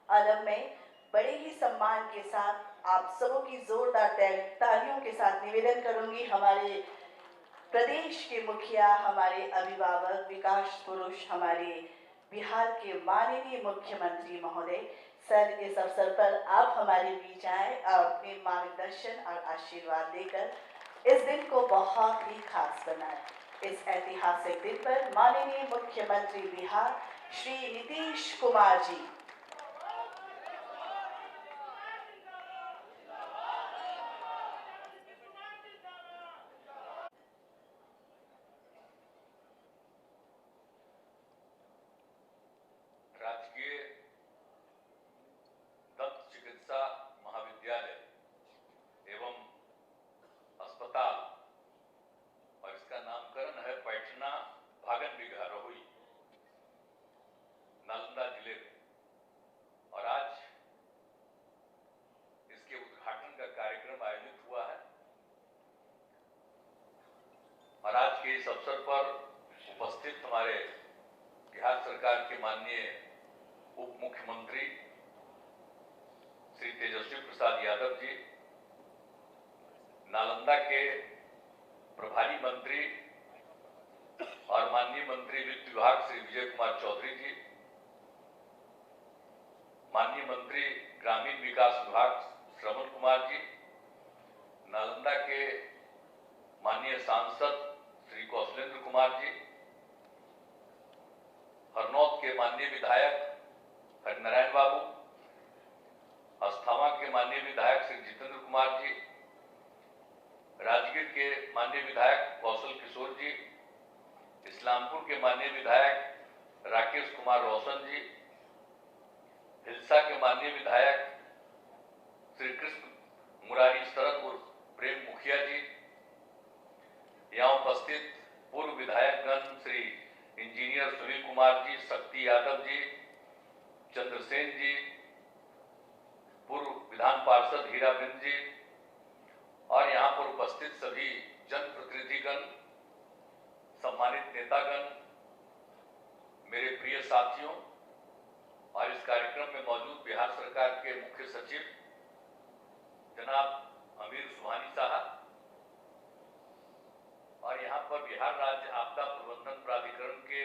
और अब मैं बड़े ही सम्मान के साथ आप सबों की जोरदार तालियों के साथ निवेदन करूंगी हमारे प्रदेश के मुखिया, हमारे अभिभावक, विकास पुरुष, हमारे बिहार के माननीय मुख्यमंत्री महोदय सर, इस अवसर पर आप हमारे बीच आए और अपने मार्गदर्शन और आशीर्वाद देकर इस दिन को बहुत ही खास बनाए। इस ऐतिहासिक दिन पर माननीय मुख्यमंत्री बिहार श्री नीतीश कुमार जी राजकीय दंत चिकित्सा महाविद्यालय एवं अस्पताल और इसका नामकरण है पैठना भागन बिघा रहुई, नालंदा जिले में। और आज इसके उद्घाटन का कार्यक्रम आयोजित हुआ है और आज के इस अवसर पर उपस्थित हमारे बिहार सरकार के माननीय उप मुख्यमंत्री श्री तेजस्वी प्रसाद यादव जी, नालंदा के प्रभारी मंत्री और माननीय मंत्री वित्त विभाग श्री विजय कुमार चौधरी जी, माननीय मंत्री ग्रामीण विकास विभाग श्रवण कुमार जी, नालंदा के माननीय सांसद श्री कौशलेंद्र कुमार जी, हरनौत के माननीय विधायक हरिनारायण बाबू, अस्थामा के माननीय विधायक श्री जितेंद्र कुमार जी, राजगीर के माननीय विधायक कौशल किशोर जी, इस्लामपुर के माननीय विधायक राकेश कुमार रोशन जी, हिलसा के माननीय विधायक श्री कृष्ण मुरारी शरद उर्फ प्रेम मुखिया जी, यहाँ उपस्थित पूर्व विधायकगण श्री इंजीनियर सुनील कुमार जी, शक्ति यादव जी, चंद्रसेन जी, पूर्व विधान पार्षद हीराबिंद जी और यहाँ पर उपस्थित सभी जनप्रतिनिधिगण, सम्मानित नेतागण, मेरे प्रिय साथियों और इस कार्यक्रम में मौजूद बिहार सरकार के मुख्य सचिव जनाब अमीर सुभानी साहब और यहाँ पर बिहार राज्य आपदा प्रबंधन प्राधिकरण के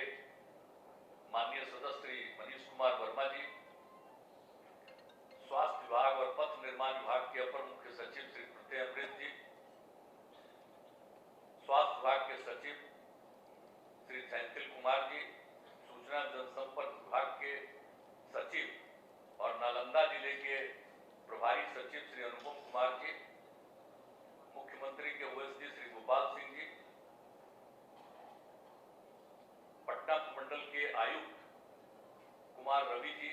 माननीय सदस्य श्री मनीष कुमार वर्मा जी, स्वास्थ्य विभाग और पथ निर्माण विभाग के अपर मुख्य सचिव श्री प्रत्यय अमृत जी, स्वास्थ्य विभाग के सचिव श्री सैंथिल कुमार जी, सूचना जनसंपर्क विभाग के सचिव और नालंदा जिले के प्रभारी सचिव श्री अनुपम कुमार जी, मुख्यमंत्री के ओएसडी श्री गोपाल सिंह जी, पटना मंडल के आयुक्त कुमार रवि जी,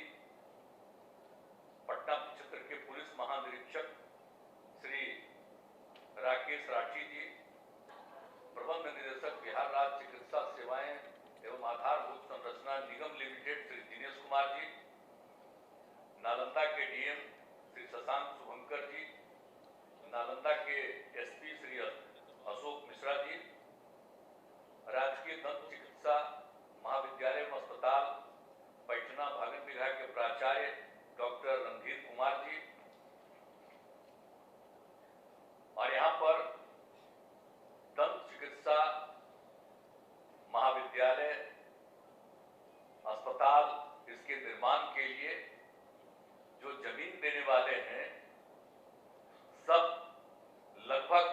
पटना क्षेत्र के पुलिस महानिरीक्षक श्री राकेश राठी जी, प्रबंध निदेशक बिहार राज्य चिकित्सा सेवाएं एवं आधारभूत संरचना निगम लिमिटेड श्री दिनेश कुमार जी, नालंदा के डीएम श्री शशांक शुभंकर जी, नालंदा के एसपी श्री अशोक मिश्रा जी, राजकीय दंत चिकित्सा महाविद्यालय एवं अस्पताल पैठना भागन बिघा के प्राचार्य डॉक्टर रणधीर कुमार जी और यहाँ पर दंत चिकित्सा महाविद्यालय अस्पताल इसके निर्माण के लिए जो जमीन देने वाले हैं सब लगभग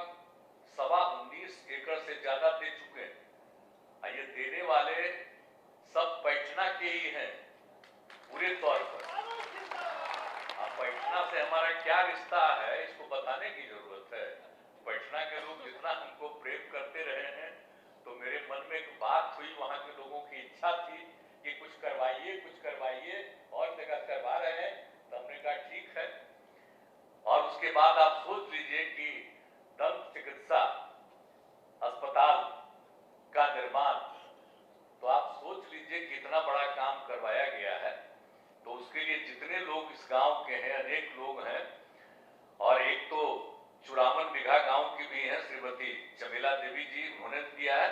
19.25 एकड़ से ज्यादा दे चुके हैं। ये देने वाले सब पैठना के ही हैं पूरे तौर पर। पैठना से हमारा क्या रिश्ता है इसको बताने की जरूरत है। पैठना के लोग जितना हमको प्रेम करते रहे हैं, तो मेरे मन में एक बात हुई, वहां के लोगों की इच्छा थी कि कुछ करवाइए और जगह करवा रहे हैं, तो हमने कहा ठीक है। और उसके बाद आप सोच लीजिए कि दंत चिकित्सा अस्पताल का निर्माण, तो आप सोच लीजिए कितना बड़ा काम करवाया गया है। तो उसके लिए जितने लोग इस गांव के हैं, अनेक लोग हैं और एक तो चुरामन बिघा गांव की भी हैं श्रीमती चमेला देवी जी, उन्होंने दिया है,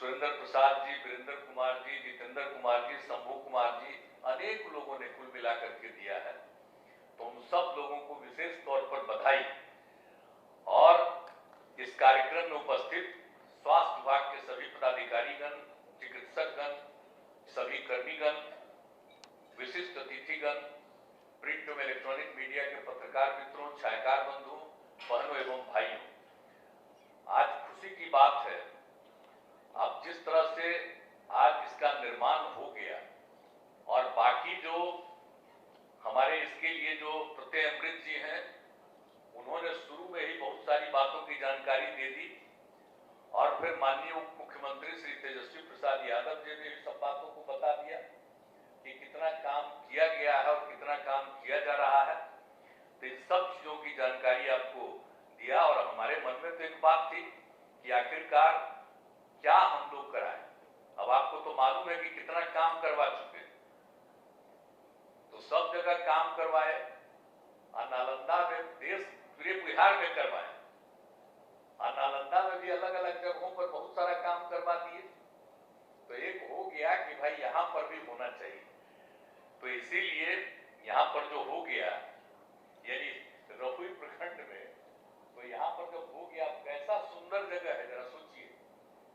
सुरेंद्र प्रसाद जी, वीरेंद्र कुमार जी, जितेंद्र कुमार जी, शंभू कुमार जी अनेक लोगों ने कुल मिलाकर के दिया है। तो उन सब लोगों को विशेष तौर पर बधाई। और इस कार्यक्रम में उपस्थित स्वास्थ्य विभाग के सभी पदाधिकारीगण, चिकित्सकगण, सभी कर्मीगण, विशिष्ट अतिथिगण, प्रिंट एवं इलेक्ट्रॉनिक मीडिया के पत्रकार मित्रों, छायाकार बंधुओं, बहनों एवं भाइयों, आज खुशी की बात है। अब जिस तरह से आज इसका निर्माण हो गया और बाकी जो हमारे इसके लिए जो प्रत्यय अमृत जी हैं, उन्होंने शुरू में ही बहुत सारी बातों की जानकारी दे दी और फिर माननीय उप मुख्यमंत्री श्री तेजस्वी प्रसाद यादव जी ने भी सब बातों को बता दिया कि कितना काम किया गया है और कितना काम किया जा रहा है। तो इन सब चीजों की जानकारी आपको दिया और हमारे मन में तो एक बात थी कि आखिरकार क्या हम लोग कराएं। अब आपको तो मालूम है कि कितना काम करवा चुके, तो सब जगह काम करवाए, नालंदा में देश पूरे बिहार में करवाए, और नालंदा में भी अलग अलग जगहों पर बहुत सारा काम करवा दिए। तो एक हो गया कि भाई यहां पर भी होना चाहिए। तो इसीलिए यहां पर जो हो गया, यानी रहुई प्रखंड में, तो यहां पर जब हो गया, कैसा सुंदर जगह है, जरा सोचिए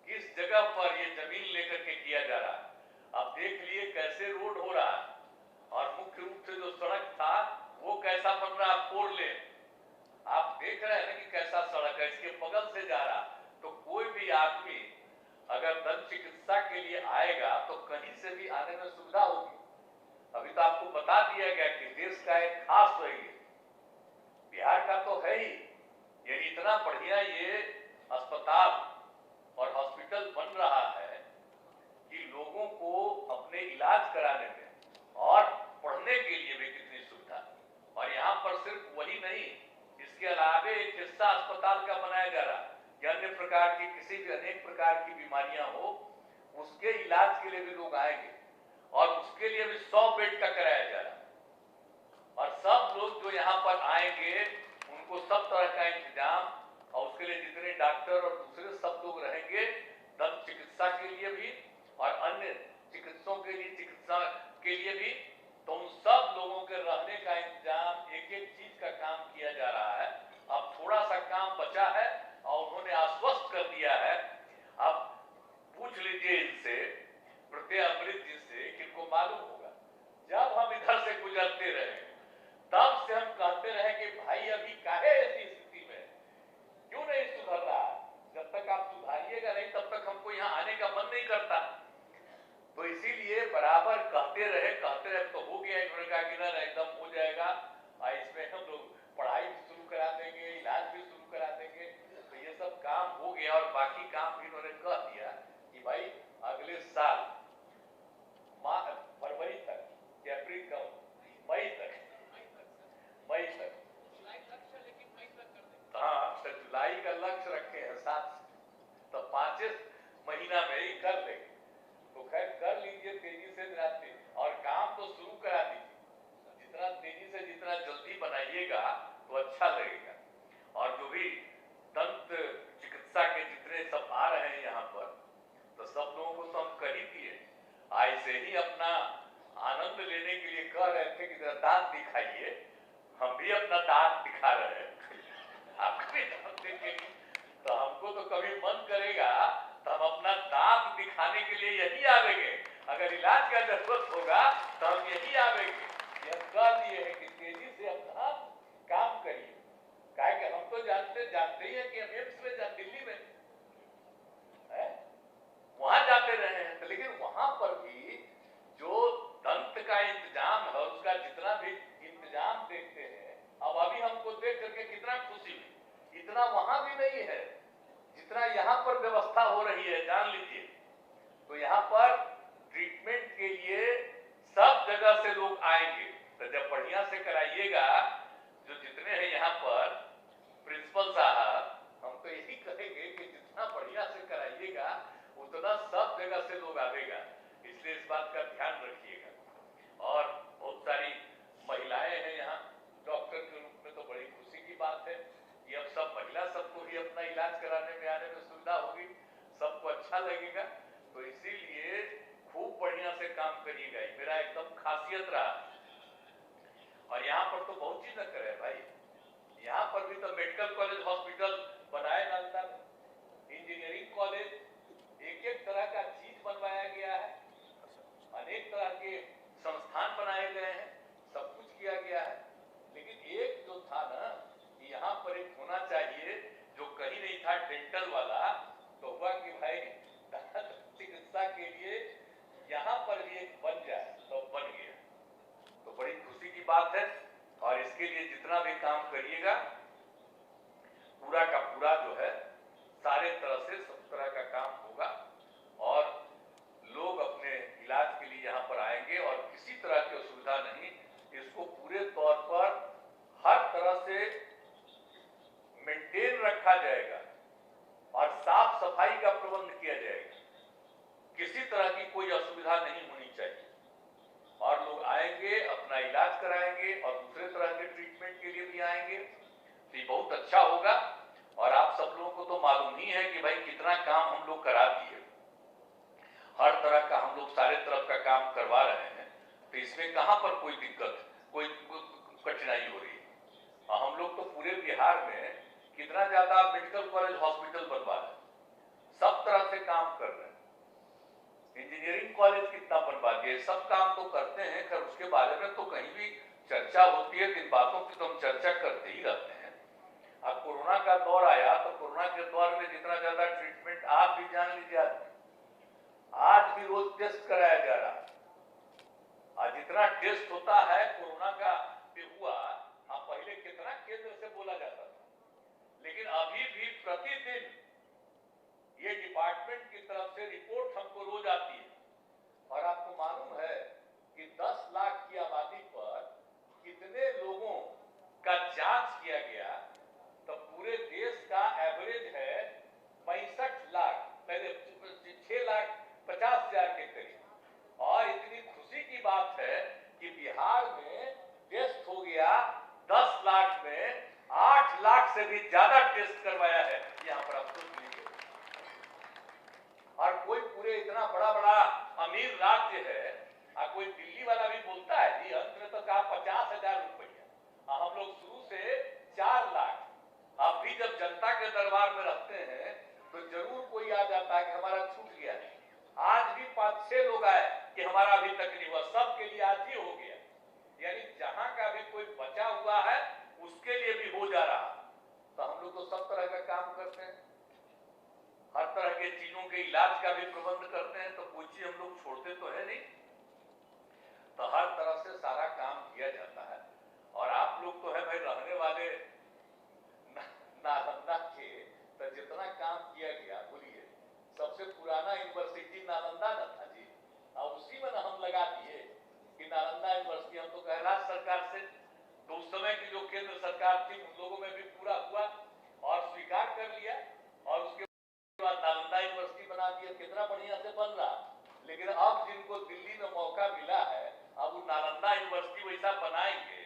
किस जगह पर ये जमीन लेकर के किया जा रहा है। अब देख लिए कैसे रोड हो रहा है, और मुख्य रूप से जो सड़क था वो कैसा बन रहा है, 4 लेन। आप देख रहे हैं ना कि कैसा सड़क है, इसके बगल से जा रहा। तो कोई भी आदमी अगर दंत चिकित्सा के लिए आएगा तो कहीं से भी आने में सुविधा होगी। अभी तो आपको बता दिया गया कि देश का एक खास है, बिहार का तो है ही, यानी इतना बढ़िया ये अस्पताल और हॉस्पिटल बन रहा है कि लोगों को अपने इलाज कराने में और पढ़ने के लिए भी कितनी सुविधा। और यहाँ पर सिर्फ वही नहीं, इसके अलावे एक हिस्सा अस्पताल का बनाया जा रहा है कि अन्य प्रकार की किसी भी अनेक प्रकार की बीमारियां हो, उसके इलाज के लिए भी लोग आएंगे और उसके लिए भी 100 बेड का कराया जा रहा है। और सब लोग जो यहाँ पर आएंगे उनको सब तरह का इंतजाम, और उसके लिए जितने डॉक्टर और दूसरे सब लोग रहेंगे दंत चिकित्सा के लिए भी और अन्य चिकित्सकों के लिए, चिकित्सा के लिए भी, तो उन सब लोगों के रहने का इंतजाम, एक एक चीज का काम किया जा रहा है। अब थोड़ा सा काम बचा है और उन्होंने आश्वस्त कर दिया है। अब पूछ लीजिए इनसे, प्रत्यय अमृत जी से, कि इनको मालूम होगा जब हम इधर से गुजरते रहे तब से हम कहते रहे कि भाई अभी काहे ऐसी स्थिति में, क्यों नहीं सुधर रहा। जब तक आप सुधारिएगा नहीं तब तक हमको यहाँ आने का मन नहीं करता। तो इसीलिए बराबर कहते रहे तो हो गया। इन्होंने कहा कि ना एकदम हो जाएगा, और इसमें हम लोग पढ़ाई भी शुरू करा देंगे, इलाज भी शुरू करा देंगे। तो ये सब काम हो गया और बाकी काम भी इन्होंने कह दिया कि भाई अगले साल फरवरी तक या अप्रैल का मई तक हाँ, तो जुलाई का लक्ष्य रखे हैं 7, तो 5 महीना में ही कर लेंगे। तो खैर कर लीजिए तेजी से रास्ते, और काम तो शुरू करा दीजिए। जितना तेजी से, जितना जल्दी बनाइएगा तो अच्छा लगेगा। और जो भी दंत चिकित्सा के जितने सब आ रहे हैं यहाँ पर, तो सब लोगों को तो हम कर ही दिए। ऐसे ही अपना आनंद लेने के लिए कह रहे थे कि दांत दिखाइए, हम भी अपना दांत दिखा रहे हैं। आपको भी दांत देखेंगे तो हमको तो कभी मन करेगा तो हम अपना दांत दिखाने के लिए यही आवेंगे। अगर इलाज का जरूरत होगा तो हम यही आवेंगे। यह कह दिए हैं कि तेजी से अपना काम करिए। क्या कि हम तो जानते ही हैं कि हम एम्स में दिल्ली में वहां जाते रहे हैं, लेकिन वहां पर भी जो दंत का इंतजाम है, उसका जितना भी इंतजाम देखते हैं, अब अभी हमको देख करके कितना खुशी हुई। इतना वहां भी नहीं है जितना यहाँ पर व्यवस्था हो रही है, जान लीजिए। तो यहाँ पर ट्रीटमेंट के लिए सब जगह से लोग आएंगे। तो जब बढ़िया से कराइएगा, जो जितने हैं यहाँ पर प्रिंसिपल साहब, हम तो यही कहेंगे कि जितना बढ़िया से कराइएगा उतना सब जगह से लोग आवेगा। इसलिए इस बात का ध्यान रखिएगा। और बहुत सारी महिलाएं हैं यहाँ डॉक्टर के रूप में, तो बड़ी खुशी की बात है कि अब सब महिला सबको ही अपना इलाज कराने में, आने में सुविधा होगी, सबको अच्छा लगेगा। तो इसीलिए खूब बढ़िया से काम करिएगा, मेरा एकदम खास खासियत रहा और यहाँ पर तो बहुत चीज न करे भाई। यहाँ पर भी तो मेडिकल कॉलेज हॉस्पिटल बनाए नालंदा में, इंजीनियरिंग कॉलेज, एक एक तरह का चीज बनवाया गया है, अनेक तरह के संस्थान बनाए गए हैं, सब कुछ किया गया है। लेकिन एक जो था ना कि यहाँ पर एक होना चाहिए जो कहीं नहीं था, डेंटल वाला, तो हुआ कि भाई चिकित्सा के लिए यहाँ पर भी एक बन जाए, तो बन गया। तो बड़ी खुशी की बात है और इसके लिए जितना भी काम करिएगा पूरा का पूरा जो है सारे तरह से सब तरह का काम होगा और लोग अपने इलाज के लिए यहाँ पर आएंगे और किसी तरह की असुविधा नहीं। इसको पूरे तौर पर हर तरह से मेंटेन रखा जाएगा और साफ सफाई का प्रबंध किया जाएगा। किसी तरह की कोई असुविधा नहीं होनी चाहिए और लोग आएंगे, अपना इलाज कराएंगे और दूसरे तरह के ट्रीटमेंट के लिए भी आएंगे। तो ये बहुत अच्छा होगा और आप सब लोगों को तो मालूम ही है कि भाई कितना काम हम लोग करा दिए, हर तरह का हम लोग सारे तरफ का काम करवा रहे हैं। तो इसमें कहां पर कोई दिक्कत, कोई कठिनाई हो रही है। हम लोग तो पूरे बिहार में कितना ज्यादा मेडिकल कॉलेज हॉस्पिटल बनवा रहे हैं, सब तरह से काम कर रहे हैं, इंजीनियरिंग कॉलेज कितना बनवा दिए, सब काम तो करते हैं। खैर उसके बारे में तो कहीं भी चर्चा होती है, इन बातों की तो हम चर्चा करते ही रहते हैं। अब कोरोना का दौर आया तो कोरोना के दौर में जितना ज्यादा ट्रीटमेंट, आप भी जान लीजिए, आज भी रोज टेस्ट कराया जा रहा है। आज जितना टेस्ट होता है कोरोना का भी हुआ, पहले कितना केंद्र से बोला जाता था, लेकिन अभी भी प्रतिदिन ये डिपार्टमेंट की तरफ से रिपोर्ट हमको रोज आती है। और आपको मालूम है कि 10 लाख की आबादी पर कितने लोगों का जांच किया गया, तो पूरे देश का एवरेज है 65 लाख, पहले 6,50,000 के करीब। और इतनी खुशी की बात है कि बिहार में टेस्ट हो गया 10 लाख में 8 लाख से भी ज्यादा टेस्ट करवाया है। यहाँ पर आप सोच लीजिए, और कोई पूरे इतना बड़ा बड़ा अमीर राज्य है, कोई दिल्ली वाला भी बोलता है जी अंत में तो कहा 50,000 रुपया, हम लोग शुरू से 4 लाख। अब भी जब जनता के दरबार में रहते हैं तो जरूर कोई आ जाता है कि हमारा छूट गया। आज भी 5-6 लोग आए कि हमारा अभी तक नहीं हुआ, सबके लिए आज ही हो गया। यानी जहां का भी कोई बचा हुआ है उसके लिए भी हो जा रहा। तो हम लोग तो सब तरह का काम करते हैं, हर तरह के चीजों के इलाज का भी प्रबंध करते हैं, तो कोई चीज हम लोग छोड़ते तो है नहीं। तो हर तरह से सारा काम किया जाता है। और आप लोग तो है भाई रहने वाले नालंदा के, तो जितना काम किया गया, बोलिए सबसे पुराना यूनिवर्सिटी नालंदा न था जी, और उसी में हम लगा दिए कि नालंदा यूनिवर्सिटी। हम तो कह राज्य सरकार से, तो उस समय की जो केंद्र सरकार थी उन लोगों में भी पूरा हुआ और स्वीकार कर लिया और उसके बाद नालंदा यूनिवर्सिटी बना दिया, कितना बढ़िया से बन रहा। लेकिन अब जिनको दिल्ली में मौका मिला है, अब वो नालंदा यूनिवर्सिटी वैसा बनाएंगे।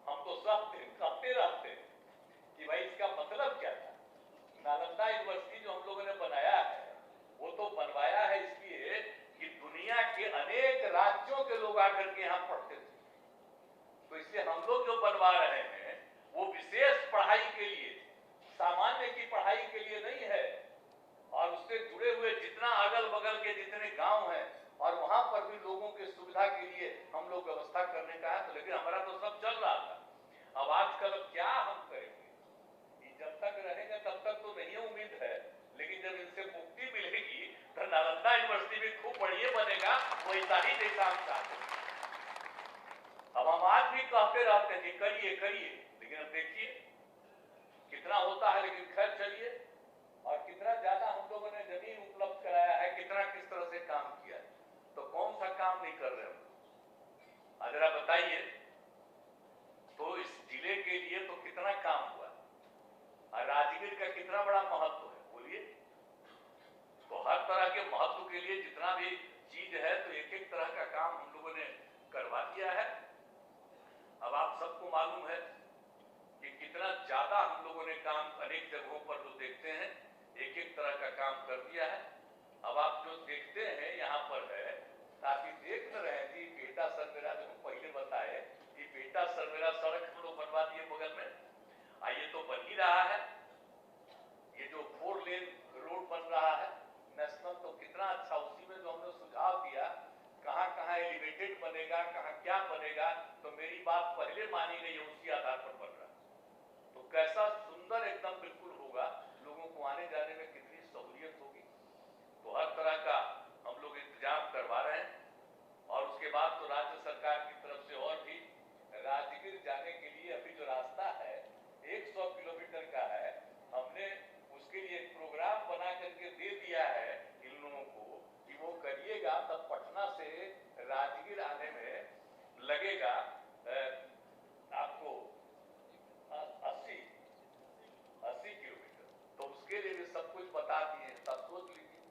हम तो सब दिन कहते रहते हैं कि भाई इसका मतलब क्या था। नालंदा यूनिवर्सिटी जो हम लोगों ने बनाया है वो तो बनवाया है इसलिए कि दुनिया के अनेक राज्यों के लोग आकर के यहाँ पढ़ते थे। तो इसलिए हम लोग जो बनवा रहे हैं वो विशेष पढ़ाई के लिए, सामान्य की पढ़ाई के लिए नहीं है। और उससे जुड़े हुए जितना अगल बगल के जितने गांव हैं और वहां पर भी लोगों की सुविधा के लिए हम लोग व्यवस्था करने का है। तो लेकिन हमारा तो सब चल रहा था। अब आजकल क्या हम करेंगे, जब तक रहेंगे तब तक तो नहीं उम्मीद है, लेकिन जब इनसे मुक्ति मिलेगी तो नालंदा यूनिवर्सिटी भी खूब बढ़िया बनेगा, वैसा ही जैसा हम चाहते हैं। अब हम आज भी कहते रहते हैं कि करिए करिए, लेकिन अब देखिए कितना होता है। लेकिन खैर चलिए, और कितना ज्यादा हम लोगों ने जमीन उपलब्ध कराया है, कितना किस तरह से काम किया है, तो कौन सा काम नहीं कर रहे हम, जरा बताइए। तो इस जिले के लिए तो कितना काम हुआ और राजगीर का कितना बड़ा महत्व है, बोलिए। तो हर तरह के महत्व के लिए जितना भी चीज है तो एक एक तरह का काम हम लोगों ने करवा दिया है। अब आप सबको मालूम है कि कितना ज्यादा हम लोगों ने काम अनेक जगहों पर जो देखते हैं एक एक तरह का काम कर दिया है। अब आप जो देखते हैं यहाँ पर है, ताकि देख न रहे जी बेटा सर मेरा जो क्या बनेगा, तो मेरी बात पहले मानी गई है उसी आधार पर बन रहा है। तो कैसा सुंदर एकदम बिल्कुल होगा, लोगों को आने जाने में कितनी सहूलियत होगी। तो हर तरह का हम लोग इंतजाम करवा रहे हैं। और उसके बाद तो राज्य सरकार की तरफ से और भी राजगीर जाने के लिए अभी जो रास्ता है 100 किलोमीटर का है, हमने उसके लिए एक प्रोग्राम बना करके दे दिया है इन लोगों को कि वो करिएगा, तब पटना से राजगीर आने में लगेगा आपको 80 किलोमीटर। तो उसके लिए भी सब कुछ बता दिए, सब सोच लीजिए।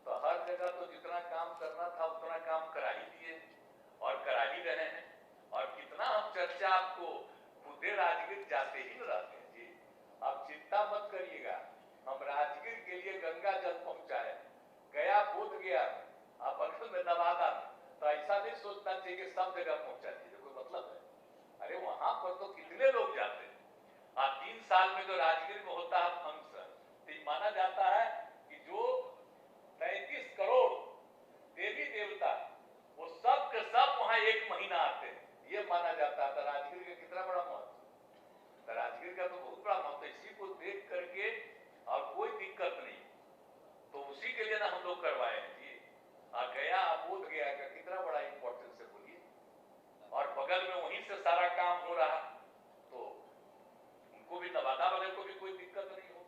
तो हर जगह तो जितना काम करना था उतना काम करा ही दिए और करा ही रहे हैं। और कितना हम चर्चा आपको खुदे राजगीर जाते ही न रहते हैं जी। आप चिंता मत करिएगा, हम राजगीर के लिए गंगा जल पहुंचाए, गया बोध गया आप बगल में नवादा में, तो ऐसा नहीं सोचना चाहिए कि सब जगह पहुंचा दीजिए, कोई मतलब है। अरे वहां पर तो कितने लोग जाते हैं। 3 साल में जो राजगीर में होता है फंक्शन, तो माना जाता है कि जो 33 करोड़ देवी देवता वो सब के सब वहां एक महीना आते हैं, ये माना जाता है। राजगीर का कितना बड़ा महत्व, राजगीर का तो बहुत बड़ा महत्व। इसी को देख करके और कोई दिक्कत नहीं, तो उसी के लिए ना हम लोग करवाए हैं जी। गया बोध गया का कितना बड़ा इंपॉर्टेंस है बोलिए, और बगल में वहीं से सारा काम हो रहा, तो उनको भी नवादा वाले को भी कोई दिक्कत नहीं हो।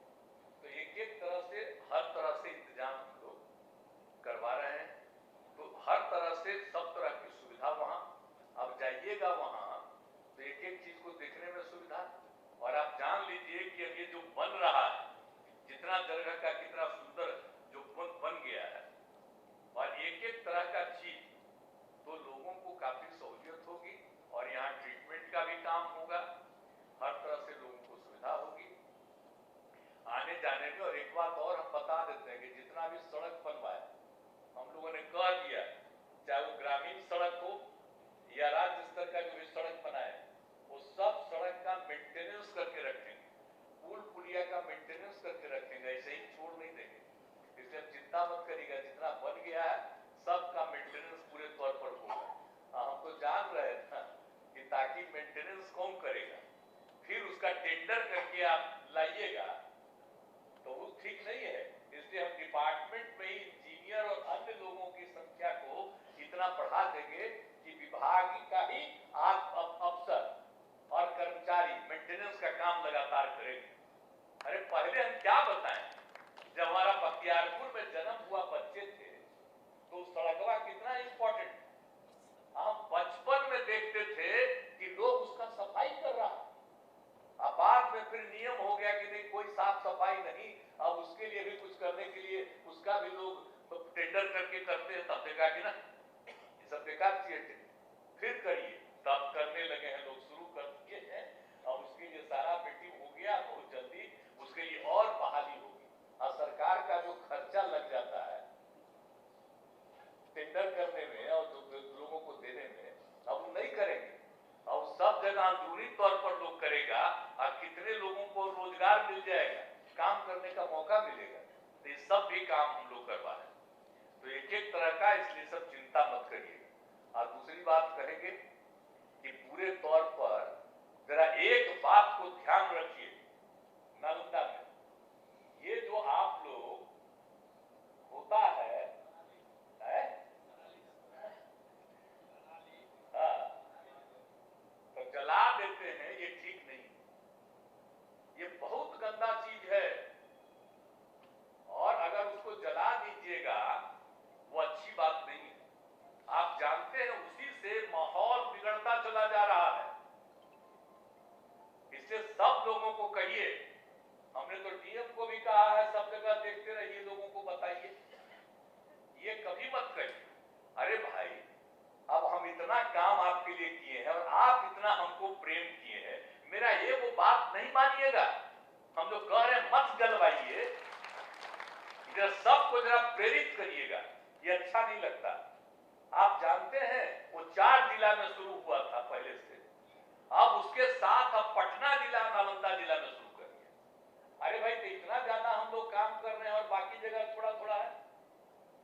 तो एक एक तरह से हर तरह से इंतजाम हम लोग करवा रहे हैं। तो हर तरह से सब तरह की सुविधा वहां, अब जाइएगा वहां तो एक एक चीज को देखने में सुविधा। और आप जान लीजिए कि अब ये जो बन रहा है, जितना जगह का कितना सुंदर जो बन गया है, और एक एक तरह का चीज, तो लोगों को काफी सहूलियत होगी। और यहाँ ट्रीटमेंट का भी काम होगा, हर तरह से लोगों को सुविधा होगी आने जाने में। और एक बात और हम बता देते हैं कि जितना भी सड़क बनवाए हम लोगों ने कह दिया, चाहे वो ग्रामीण सड़क हो या राज्य स्तर का जो भी सड़क बनाए, वो सब सड़क का मेंटेनेंस करके रखेंगे, पुल पुलिया का मेंटेनेंस करके रखेंगे, ऐसे ही छोड़ नहीं देंगे। इसलिए चिंता मत करिएगा, जितना बन गया है सबका मेंटेनेंस पूरे तौर पर होगा। हम तो जान रहे थे कि ताकि मेंटेनेंस कौन करेगा, फिर उसका टेंडर करके आप लाइएगा, तो वो ठीक नहीं है। इसलिए हम डिपार्टमेंट में ही इंजीनियर और अन्य लोगों की संख्या को इतना बढ़ा देंगे कि विभाग का ही अफसर और कर्मचारी मेंटेनेंस का काम लगातार करेंगे। अरे पहले हम क्या बताएं, जब हमारा बख्तियारपुर में जन्म हुआ बच्चे थे तो सड़कवा कितना इंपॉर्टेंट, हम बचपन में देखते थे कि लोग उसका सफाई कर रहा। अब बाद में फिर नियम हो गया कि नहीं कोई साफ सफाई नहीं, अब उसके लिए भी कुछ करने के लिए उसका भी लोग टेंडर करके करते हैं। तब देखा कि ना ये सब बेकार चीज है, फिर करिए, तब करने लगे हैं लोग, शुरू कर दिए हैं। और उसके लिए सारा मीटिंग हो गया, बहुत जल्दी उसके लिए और बहाली होगी। और सरकार का जो खर्चा लग जाता है टेंडर करने में और लोगों को देने में, अब वो नहीं करेंगे। और सब जगह अंदरूनी तौर पर लोग करेगा, और कितने लोगों को रोजगार मिल जाएगा, काम करने का मौका मिलेगा। तो ये सब भी काम हम लोग करवा रहे हैं। तो एक एक तरह का, इसलिए सब चिंता मत करिएगा। और दूसरी बात कहेंगे कि पूरे तौर पर जरा एक बात को ध्यान रखिए, नालंदा में ये जो आप लोग होता है तो जला देते हैं, ये ठीक नहीं, ये बहुत गंदा चीज है। और अगर उसको जला दीजिएगा वो अच्छी बात नहीं है। आप जानते हैं उसी से माहौल बिगड़ता चला जा रहा है। इससे सब लोगों को कहिए, हमने तो डीएम को भी कहा है, सब जगह देखते रहिए, लोगों को बताइए, ये कभी मत करिए। अरे भाई, अब हम इतना काम आपके लिए किए हैं और आप इतना हमको प्रेम किए हैं, मेरा ये वो बात नहीं मानिएगा। हम लोग कह रहे हैं मत जलवाइए, इधर सबको जरा प्रेरित करिएगा, ये अच्छा नहीं लगता। आप जानते हैं वो 4 जिला में शुरू हुआ था पहले से, अब उसके साथ अब पटना जिला, नालंदा जिला में शुरू कर दिया। अरे भाई, तो इतना ज्यादा हम लोग काम कर रहे हैं और बाकी जगह थोड़ा थोड़ा है,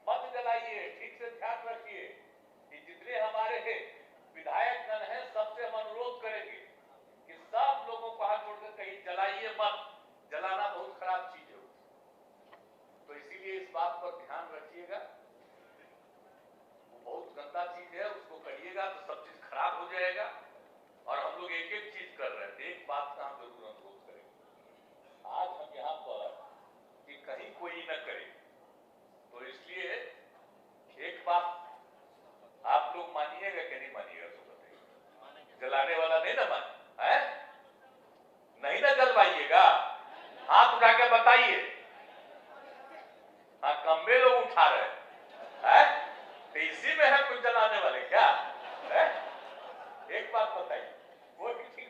मत जलाइए, ठीक से ध्यान रखिए कि जितने हमारे विधायक जलाना बहुत खराब चीज है, तो इसीलिए इस बात पर ध्यान रखिएगा। वो बहुत गंदा चीज है, उसको करिएगा तो सब चीज खराब हो जाएगा। और हम लोग एक एक चीज कर रहे थे, एक बात का हम जरूर अनुरोध करेंगे आज हम यहाँ पर कि कहीं कोई न करे, तो इसलिए एक बात आप लोग मानिएगा कि नहीं मानिएगा तो बताइए। जलाने वाला नहीं ना है? नहीं ना जलवाइएगा, हाथ उठा के बताइए। हाँ, कम्बे लोग उठा रहे हैं, तो इसी में है कुछ जलाने वाले क्या है? एक बात बताइए, वो भी ठीक।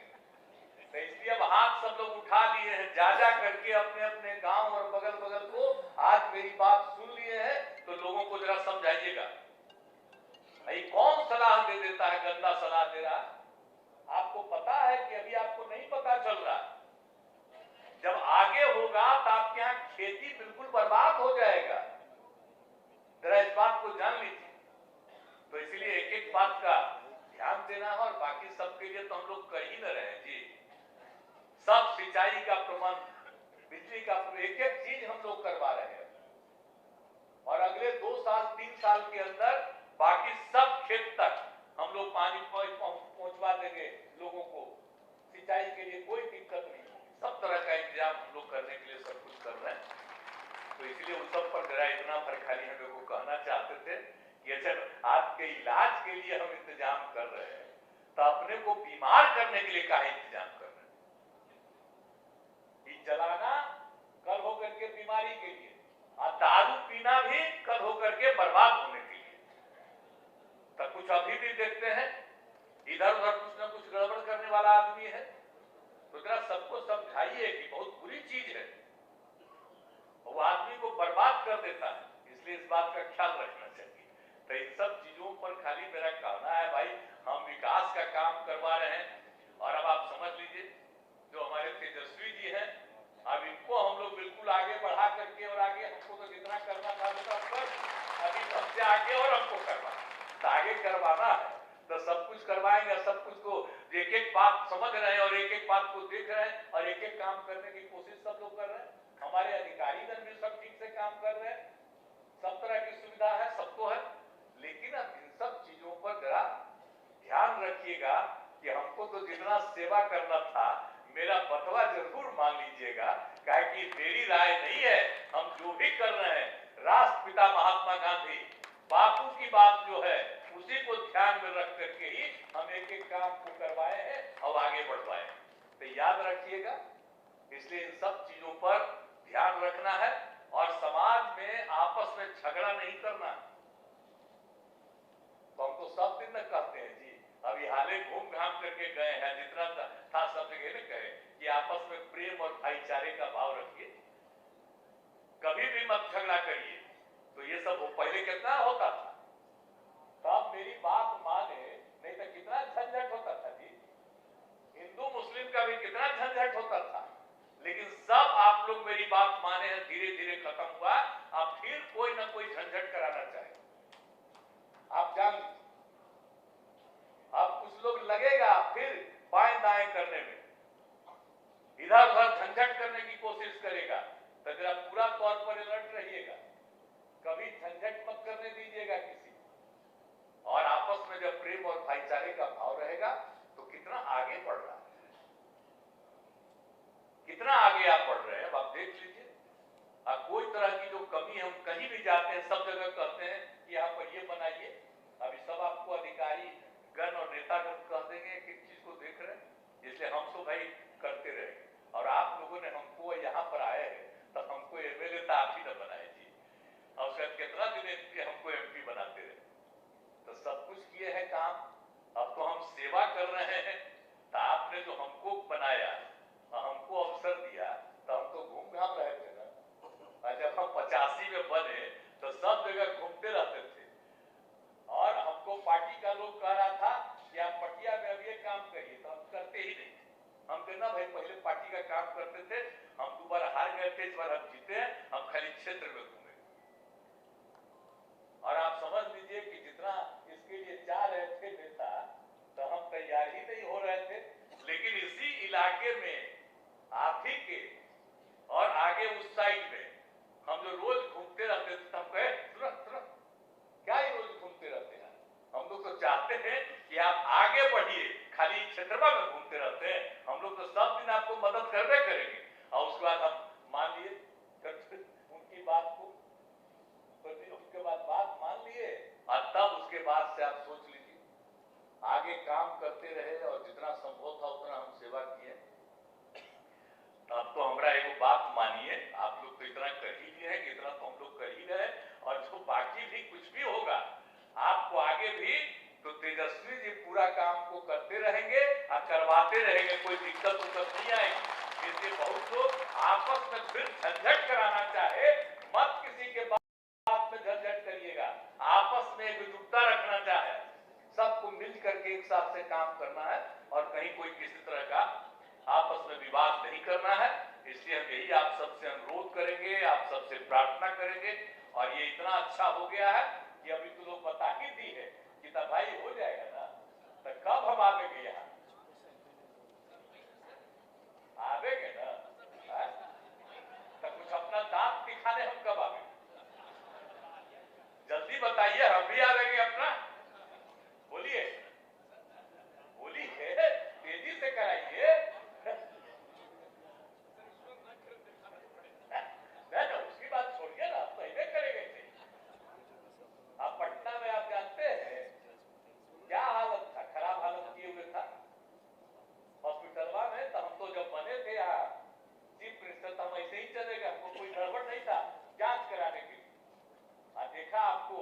तो इसलिए अब हाथ सब लोग उठा लिए हैं, जा जा करके अपने अपने गांव और बगल बगल को आज मेरी बात सुन लिए हैं, तो लोगों को जरा समझाइएगा। भाई कौन सलाह दे देता है, गंदा सलाह दे रहा? आपको पता है कि अभी आपको नहीं पता चल रहा, जब आगे होगा तो आपके यहाँ खेती बिल्कुल बर्बाद हो जाएगा। जरा इस बात को जान लीजिए। तो इसलिए एक एक बात का ध्यान देना है, और बाकी सबके लिए तो हम लोग कर ही न रहे हैं जी। सब सिंचाई का प्रबंध, बिजली का, एक एक चीज हम लोग करवा रहे हैं, और अगले 2 साल 3 साल के अंदर बाकी सब खेत तक हम लोग पानी पहुंचवा देंगे लोगों को। सिंचाई के लिए कोई दिक्कत नहीं, सब तरह का इंतजाम हम लोग करने के लिए सब कुछ कर रहे हैं। तो इसलिए उस सब पर जरा इतना पर खाली हम लोग को कहना चाहते थे कि अच्छा आपके इलाज के लिए हम इंतजाम कर रहे हैं, तो अपने को बीमार करने के लिए काहे इंतजाम कर रहे हैं? जलाना कल होकर के बीमारी के लिए, और दारू पीना भी कल होकर के बर्बाद होने के लिए। तो कुछ अभी भी देखते हैं इधर उधर कुछ ना कुछ गड़बड़ करने वाला आदमी है, तो जरा सबको समझाइए कि बहुत बुरी चीज है, वो आदमी को बर्बाद कर देता है। इसलिए इस बात का ख्याल रखना चाहिए। तो इन सब चीजों पर खाली मेरा कहना है, भाई हम विकास का काम करवा रहे हैं। और अब आप समझ लीजिए, जो हमारे तेजस्वी जी हैं, अब इनको हम लोग बिल्कुल आगे बढ़ा करके, और आगे हमको तो जितना करना था अभी सबसे आगे और हमको करवाना, तो आगे करवाना है तो सब कुछ करवाएंगे। सब कुछ को एक एक बात समझ रहे हैं, और एक एक बात को देख रहे हैं, और एक एक काम करने की कोशिश सब लोग कर रहे हैं। हमारे अधिकारीगण भी सब ठीक से काम कर रहे हैं, सब तरह की सुविधा है, सबको है। लेकिन अब इन सब चीजों पर जरा ध्यान रखिएगा कि हमको तो जितना सेवा करना था, मेरा बटवा जरूर मान लीजिएगा, क्योंकि मेरी राय नहीं है। हम जो भी कर रहे हैं, राष्ट्रपिता महात्मा गांधी बापू की बात जो है उसी को ध्यान में रख करके ही हम एक एक काम को करवाए हैं और आगे बढ़वाए। तो याद रखिएगा, इसलिए इन सब चीजों पर ध्यान रखना है, और समाज में आपस में झगड़ा नहीं करना। तो हम तो सब दिन न कहते हैं जी, अभी हाले घूम घाम करके गए हैं, जितना था सब जगह ने कहे कि आपस में प्रेम और भाईचारे का भाव रखिए, कभी भी मत झगड़ा करिए। तो ये सब पहले कितना होता था, तब मेरी बात माने, नहीं तो कितना झंझट होता था जी। हिंदू मुस्लिम का भी कितना झंझट होता था, लेकिन सब आप लोग मेरी बात माने हैं, धीरे धीरे खत्म हुआ। अब फिर कोई ना कोई झंझट कराना चाहे, आप जान लीजिए। अब कुछ लोग लगेगा फिर बाएं दाएं करने में, इधर उधर झंझट करने की कोशिश करेगा। तो जरा पूरा तौर पर अलर्ट रहिएगा, कभी झंझट मत करने दीजिएगा किसी। और आपस में जब प्रेम और भाईचारे का भाव रहेगा तो कितना आगे बढ़ रहा है, कितना आगे आप बढ़ रहे हैं। अब आप देख लीजिए, अब कोई तरह की जो कमी है, हम कहीं भी जाते हैं सब जगह कहते हैं कि यहाँ पर ये बनाइए। अभी सब आपको अधिकारी गण और नेतागण कह देंगे कि चीज को देख रहे हैं, इसलिए हम तो भाई करते रहे। और आप लोगों ने हमको यहाँ पर आए हैं, तो हमको एमएलए तो आप ही न बनाए जी, और शायद कितना दिन हमको एमपी बनाते रहे। तो सब कुछ किए हैं काम, अब तो हम सेवा कर रहे हैं। तो आपने जो हमको बनाया, हमको अवसर दिया, तो हम तो घूम घाम रहे थे ना। और जब हम 85 में बने तो सब जगह घूमते रहते थे, और हमको पार्टी का लोग कह रहा था कि आप पटिया में अब ये काम करिए, तो हम करते ही नहीं। हम कहना भाई पहले पार्टी का काम करते थे, हम दोबारा हार गए थे, इस बार हम जीते हैं, हम खाली क्षेत्र में घूमे। और आप समझ लीजिए कि जितना इसके लिए चाह रहे थे नेता, तो हम तैयार ही नहीं हो रहे थे। लेकिन इसी इलाके में आप ही के खाली क्षेत्रवा में घूमते रहते हैं? हम लोग तो सब दिन आपको मदद करबे करेंगे। और उसके बाद हम मान लिए उनकी बात को, उसके बाद बात मान लिए और तब उसके बाद से आप सोच लीजिए आगे काम करते रहे और जितना संभव था उतना हम सेवा किए। अब तो हमारा एगो बात मानिए, आप लोग तो इतना कर ही लिए हैं कि इतना तो हम लोग कर ही रहे, और जो बाकी भी कुछ भी होगा आपको आगे भी तो तेजस्वी जी पूरा काम को करते रहेंगे और करवाते रहेंगे, कोई दिक्कत नहीं आएगी। इसलिए बहुत लोग आपस में फिर झंझट कराना चाहे मत किसी के बात में झंझट करिएगा, आपस में एकजुटता रखना चाहे, सबको मिल करके एक साथ से काम करना है और कहीं कोई किसी तरह का आपस में विवाद नहीं करना है। इसलिए हम यही आप सबसे अनुरोध करेंगे, आप सबसे प्रार्थना करेंगे। और ये इतना अच्छा हो गया है कि अभी तो लोग बता ही दी है कि तब भाई हो जाएगा ना, तो कब हम आवेंगे यहाँ, आवेंगे ना, तो कुछ अपना दांत दिखाने हम कब आवेंगे? जल्दी बताइए, हम भी आवेंगे अपना, बोलिए बोलिए, तेजी से कराइए। उसकी बात छोड़िए ना, आप पहले करेंगे। आप पटना में आप जानते हैं क्या हालत था, खराब हालत किए हुए था हॉस्पिटलवा में। तो हम तो जब बने थे यहाँ चीफ मिनिस्टर, तो हम ऐसे ही चले गए, हमको कोई गड़बड़ नहीं था जांच कराने के लिए। देखा आपको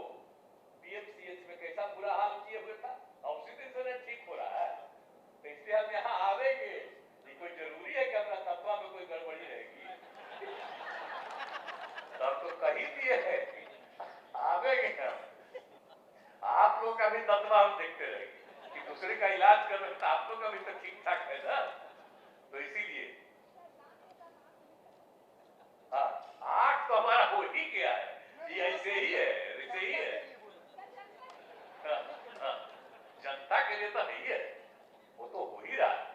पीएमसीएच में कैसा बुरा हाल किए हुए था, और उसी दिन से ठीक हो रहा है। तो इसलिए हम यहाँ आवेंगे, कोई जरूरी है कि हमारा तत्वा में कोई गड़बड़ी रहेगी? तब तो कही दिए है आवेंगे हम। आप लोग का भी तत्वा हम देखते रहेंगे कि दूसरे का इलाज कर रहे, तो आप लोग का भी तो ठीक ठाक है ना। तो इसीलिए हाँ, आठ तो हमारा हो ही गया है, ये ऐसे ही है, ऐसे ही है। जनता के लिए तो नहीं है, वो तो हो ही रहा है,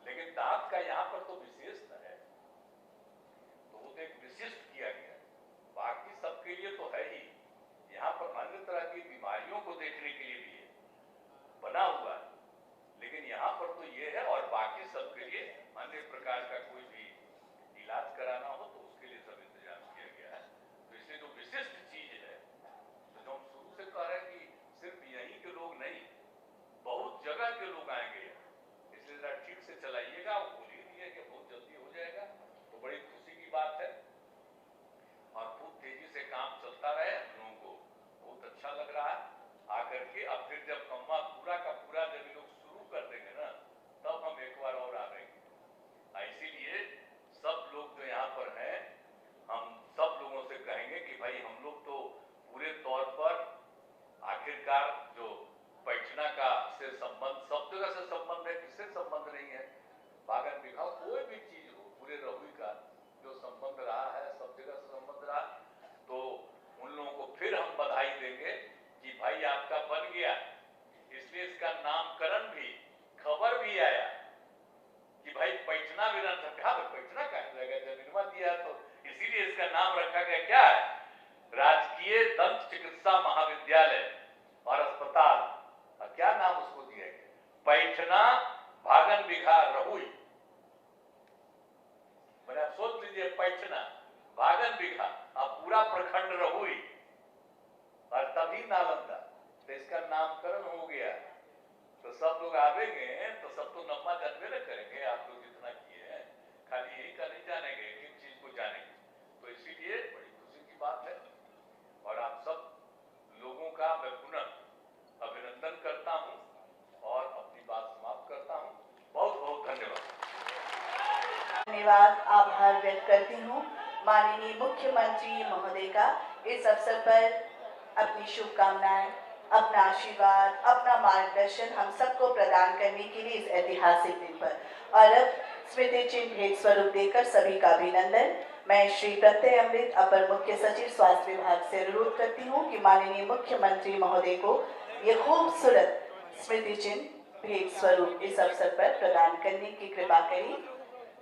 लेकिन दांत का यहाँ पर तो विशेष है, तो वो तो एक विशिष्ट किया गया। बाकी सबके लिए तो है ही, यहाँ पर अन्य तरह की बीमारियों को देखने के लिए भी बना हुआ है, लेकिन यहाँ पर तो ये है। और बाकी सबके लिए अन्य प्रकार का कोई भी इलाज कराना हो तो उसके लिए सब इंतजाम किया गया है। तो इसलिए जो विशिष्ट चीज है, तो जो हम शुरू से कह रहे हैं कि सिर्फ यहीं के लोग नहीं, बहुत जगह के लोग आएंगे, इसलिए जरा ठीक से चलाइएगा। वो बोल ही दिए कि बहुत जल्दी हो जाएगा, तो बड़ी खुशी की बात है और खूब तेजी से काम चलता रहे। हम लोगों को बहुत अच्छा लग रहा है आकर के। अब फिर जब कम्मा पूरा का पूरा जब लोग शुरू कर देंगे ना, तब हम एक बार और आवेंगे। इसीलिए सब लोग जो यहाँ पर हैं, हम सब लोगों से कहेंगे कि भाई हम लोग तो पूरे तौर पर आखिरकार जो पैठना का से संबंध, सब जगह से संबंध है, किससे संबंध नहीं है, बागन बिघा कोई भी चीज हो, पूरे रहुई का जो संबंध रहा है, सब जगह से संबंध रहा, तो उन लोगों को फिर हम बधाई देंगे कि भाई आपका बन गया। इसलिए इसका नामकरण भी, खबर भी आया कि भाई पैठना भी रन था, पैठना का जमीनवा दिया, तो इसीलिए इसका नाम रखा गया क्या है, राजकीय दंत चिकित्सा महाविद्यालय और अस्पताल। और क्या नाम उसको दिया गया, पैठना भागन बिघा रहुई। मैंने आप सोच लीजिए, पैठना भागन बिघा अब पूरा प्रखंड रहुई और तभी नालंदा, तो इसका नामकरण हो गया। तो सब लोग आवेंगे तो सब तो नम्मा जानबे न करेंगे, आप लोग जितना किए हैं, खाली यही का नहीं जानेंगे, किन चीज को जानेंगे। तो इसीलिए बड़ी खुशी की बात है और आप सब लोगों का मैं पुनः अभिनंदन करता हूं और अपनी बात समाप्त करता हूं। बहुत बहुत धन्यवाद। धन्यवाद, आभार व्यक्त करती हूँ माननीय मुख्यमंत्री महोदय का इस अवसर पर अपनी शुभकामनाएं, अपना आशीर्वाद, अपना मार्गदर्शन हम सबको प्रदान करने के लिए इस ऐतिहासिक दिन पर। और अब स्मृति चिन्ह भेंट स्वरूप देकर सभी का अभिनंदन। मैं श्री प्रत्यय अमृत अपर मुख्य सचिव स्वास्थ्य विभाग से अनुरोध करती हूँ कि माननीय मुख्यमंत्री महोदय को ये खूबसूरत स्मृति चिन्ह भेंट स्वरूप इस अवसर पर प्रदान करने की कृपा करें।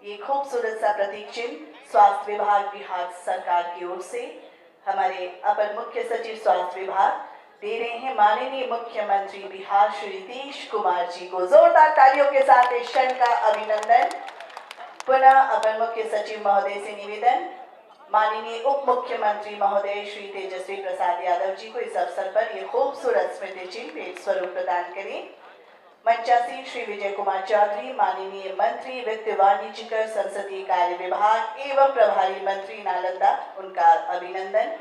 ये खूबसूरत सा प्रतीक चिन्ह स्वास्थ्य विभाग बिहार सरकार की ओर से हमारे अपर मुख्य सचिव स्वास्थ्य विभाग दे रहे हैं माननीय मुख्यमंत्री बिहार श्री नीतीश कुमार जी को। जोरदार तालियों के साथ इस क्षण का अभिनंदन। पुनः अपर मुख्य सचिव महोदय से निवेदन, माननीय उप मुख्यमंत्री महोदय श्री तेजस्वी प्रसाद यादव जी को इस अवसर पर ये खूबसूरत स्मृति चिन्ह भेंट स्वरूप प्रदान करें। मंचासीन श्री विजय कुमार चौधरी, माननीय मंत्री वित्त वाणिज्य कर संसदीय कार्य विभाग एवं प्रभारी मंत्री नालंदा, उनका अभिनंदन।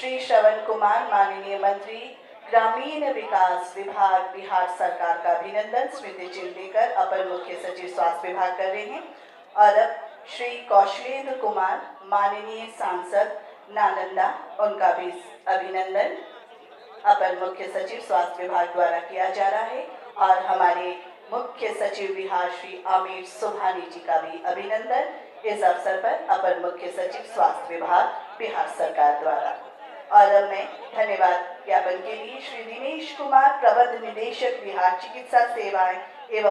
श्री श्रवण कुमार, माननीय मंत्री ग्रामीण विकास विभाग बिहार सरकार का अभिनंदन स्मृति चिन्ह देकर अपर मुख्य सचिव स्वास्थ्य विभाग कर रहे हैं। और अब श्री कौशलेंद्र कुमार, माननीय सांसद नालंदा, उनका भी अभिनंदन अपर मुख्य सचिव स्वास्थ्य विभाग द्वारा किया जा रहा है। और हमारे मुख्य सचिव बिहार श्री अमित सुभानी जी का भी अभिनंदन इस अवसर पर अपर मुख्य सचिव स्वास्थ्य विभाग बिहार सरकार द्वारा। और अब मैं धन्यवाद ज्ञापन के लिए श्री दिनेश कुमार, प्रबंध निदेशक बिहार चिकित्सा सेवाएं एवं